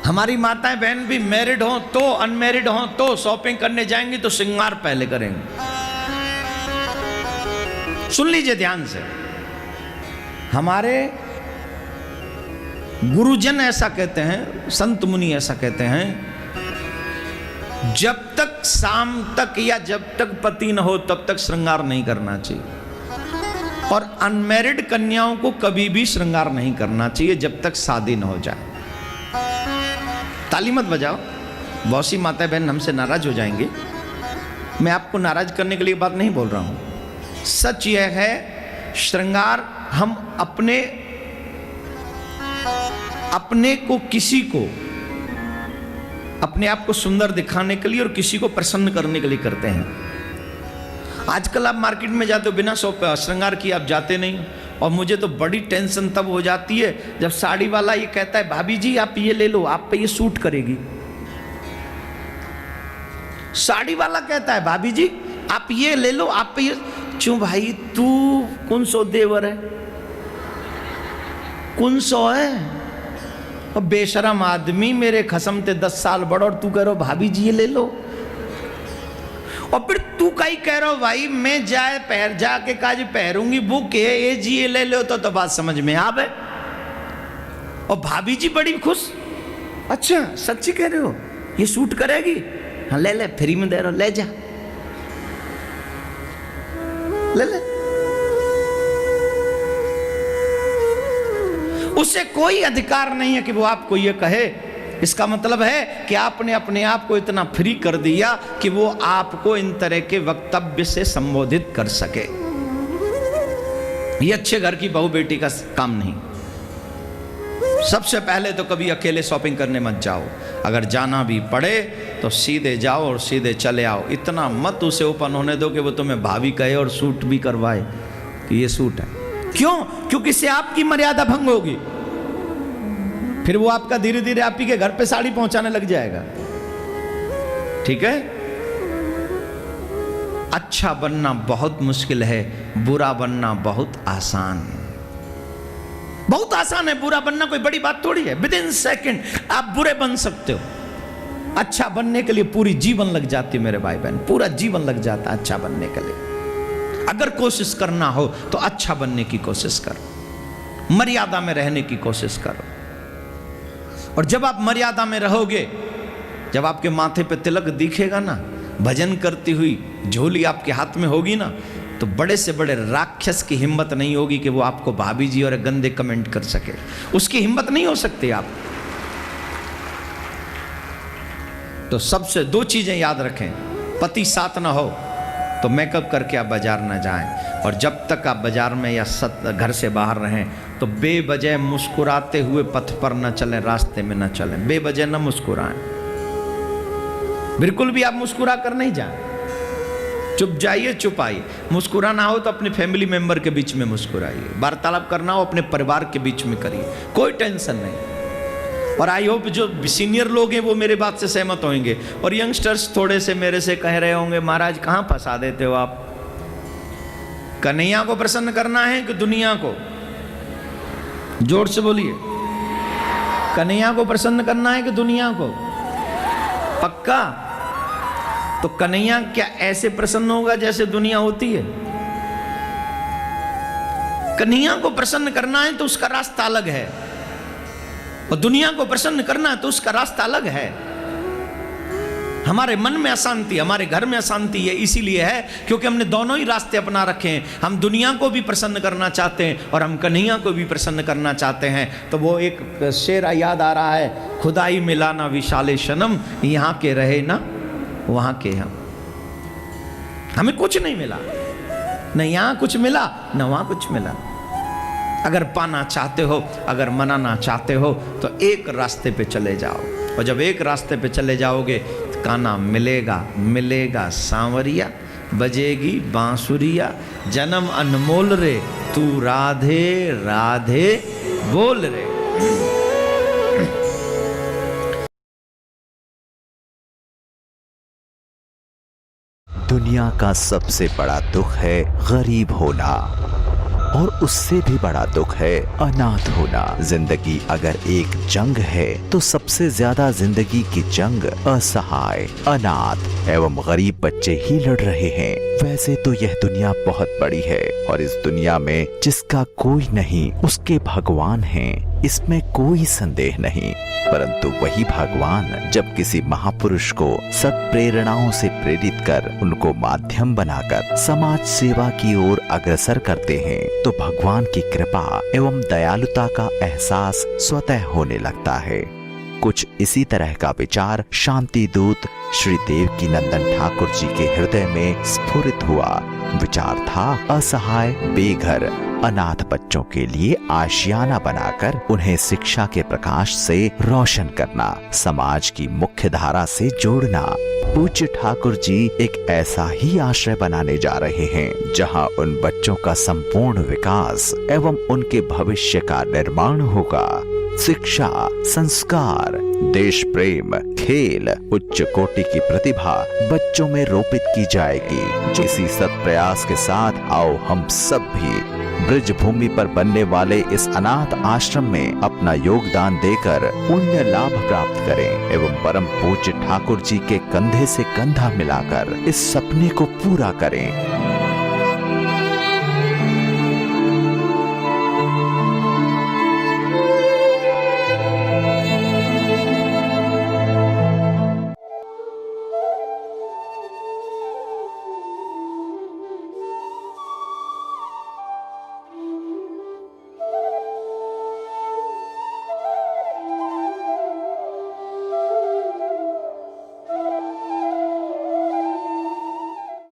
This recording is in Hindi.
हमारी माताएं बहन भी मैरिड हो तो अनमैरिड हो तो शॉपिंग करने जाएंगी तो श्रृंगार पहले करेंगे। सुन लीजिए ध्यान से, हमारे गुरुजन ऐसा कहते हैं, संत मुनि ऐसा कहते हैं, जब तक शाम तक या जब तक पति न हो तब तक श्रृंगार नहीं करना चाहिए, और अनमैरिड कन्याओं को कभी भी श्रृंगार नहीं करना चाहिए जब तक शादी न हो जाए। ताली मत बजाओ, बहुत सी माता बहन हमसे नाराज हो जाएंगे। मैं आपको नाराज करने के लिए बात नहीं बोल रहा हूं, सच यह है श्रृंगार हम अपने को किसी को अपने आप को सुंदर दिखाने के लिए और किसी को प्रसन्न करने के लिए करते हैं। आजकल आप मार्केट में जाते हो बिना श्रृंगार किए आप जाते नहीं, और मुझे तो बड़ी टेंशन तब हो जाती है जब साड़ी वाला ये कहता है भाभी जी आप ये ले लो, आप पे ये सूट करेगी। साड़ी वाला कहता है भाभी जी आप ये ले लो, आप पे ये। क्यों भाई, तू कौन सो देवर है, कौन सो है? और बेशरम आदमी, मेरे खसम ते 10 साल बड़ा और तू कह रहा भाभी जी ये ले लो। और फिर तू कहीं कह रहा भाई मैं जाके काज पहरूंगी बुक है ये जी ये ले लो, तो बात समझ में आवे। और भाभी जी बड़ी खुश, अच्छा सच्ची कह रहे हो ये सूट करेगी, हाँ ले ले, फ्री में दे रहा, ले जा ले ले। उसे कोई अधिकार नहीं है कि वो आपको ये कहे। इसका मतलब है कि आपने अपने आप को इतना फ्री कर दिया कि वो आपको इन तरह के वक्तव्य से संबोधित कर सके। ये अच्छे घर की बहू बेटी का काम नहीं। सबसे पहले तो कभी अकेले शॉपिंग करने मत जाओ, अगर जाना भी पड़े तो सीधे जाओ और सीधे चले आओ। इतना मत उसे ओपन होने दो कि वो तुम्हें भाभी कहे और सूट भी करवाए कि ये सूट है। क्यों? क्योंकि इससे आपकी मर्यादा भंग होगी, फिर वो आपका धीरे धीरे आप ही के घर पे साड़ी पहुंचाने लग जाएगा। ठीक है? अच्छा बनना बहुत मुश्किल है, बुरा बनना बहुत आसान। बहुत आसान है बुरा बनना, कोई बड़ी बात थोड़ी है। विद इन सेकेंड आप बुरे बन सकते हो। अच्छा बनने के लिए पूरी जीवन लग जाती है मेरे भाई बहन, पूरा जीवन लग जाता है अच्छा बनने के लिए। अगर कोशिश करना हो तो अच्छा बनने की कोशिश करो, मर्यादा में रहने की कोशिश करो। और जब आप मर्यादा में रहोगे, जब आपके माथे पे तिलक दिखेगा ना, भजन करती हुई झोली आपके हाथ में होगी ना, तो बड़े से बड़े राक्षस की हिम्मत नहीं होगी कि वो आपको भाभी जी और गंदे कमेंट कर सके। उसकी हिम्मत नहीं हो सकती आप। तो सबसे 2 चीजें याद रखें, पति साथ ना हो तो मेकअप करके आप बाजार ना जाएं, और जब तक आप बाजार में या घर से बाहर रहें तो बेवजह मुस्कुराते हुए पथ पर न चलें, रास्ते में न चलें, बेवजह न मुस्कुराएं। बिल्कुल भी आप मुस्कुरा कर नहीं जाएं, चुप जाइए, चुप आइए। मुस्कुराना हो तो अपने फैमिली मेंबर के बीच में मुस्कुराइए, वार्तालाप करना हो अपने परिवार के बीच में करिए, कोई टेंशन नहीं। और आई होप जो सीनियर लोग हैं वो मेरे बात से सहमत होंगे, और यंगस्टर्स थोड़े से मेरे से कह रहे होंगे महाराज कहाँ फंसा देते हो आप, कन्हैया को प्रसन्न करना है कि दुनिया को? जोर से बोलिए, कन्हैया को प्रसन्न करना है कि दुनिया को? पक्का? तो कन्हैया क्या ऐसे प्रसन्न होगा जैसे दुनिया होती है? कन्हैया को प्रसन्न करना है तो उसका रास्ता अलग है, और दुनिया को प्रसन्न करना है तो उसका रास्ता अलग है। हमारे मन में अशांति, हमारे घर में अशांति है इसीलिए है क्योंकि हमने दोनों ही रास्ते अपना रखे हैं। हम दुनिया को भी प्रसन्न करना चाहते हैं और हम कन्हैया को भी प्रसन्न करना चाहते हैं। तो वो एक शेर याद आ रहा है, खुदाई मिला ना विशाले शनम, यहाँ के रहे ना वहाँ के हम। हमें कुछ नहीं मिला, न यहाँ कुछ मिला न वहाँ कुछ मिला। अगर पाना चाहते हो, अगर मनाना चाहते हो तो एक रास्ते पे चले जाओ, और जब एक रास्ते पे चले जाओगे तो काना मिलेगा, मिलेगा सांवरिया, बजेगी बांसुरिया, जन्म अनमोल रे तू राधे राधे बोल रे। दुनिया का सबसे बड़ा दुख है गरीब होना। और उससे भी बड़ा दुख है अनाथ होना। जिंदगी अगर एक जंग है तो सबसे ज्यादा जिंदगी की जंग असहाय, अनाथ एवं गरीब बच्चे ही लड़ रहे हैं। वैसे तो यह दुनिया बहुत बड़ी है और इस दुनिया में जिसका कोई नहीं उसके भगवान हैं, इसमें कोई संदेह नहीं। परंतु वही भगवान जब किसी महापुरुष को सत्प्रेरणाओं से प्रेरित कर उनको माध्यम बनाकर समाज सेवा की ओर अग्रसर करते हैं तो भगवान की कृपा एवं दयालुता का एहसास स्वतः होने लगता है। कुछ इसी तरह का विचार शांति दूत श्री देवकीनंदन ठाकुर जी के हृदय में स्फुरित हुआ। विचार था असहाय, बेघर, अनाथ बच्चों के लिए आशियाना बनाकर उन्हें शिक्षा के प्रकाश से रोशन करना, समाज की मुख्य धारा से जोड़ना। पूज्य ठाकुर जी एक ऐसा ही आश्रय बनाने जा रहे हैं जहां उन बच्चों का संपूर्ण विकास एवं उनके भविष्य का निर्माण होगा। शिक्षा, संस्कार, देश प्रेम, खेल, उच्च कोटि की प्रतिभा बच्चों में रोपित की जाएगी। इसी सत्प्रयास के साथ आओ हम सब भी ब्रज भूमि पर बनने वाले इस अनाथ आश्रम में अपना योगदान देकर पुण्य लाभ प्राप्त करें एवं परम पूज्य ठाकुर जी के कंधे से कंधा मिलाकर इस सपने को पूरा करें।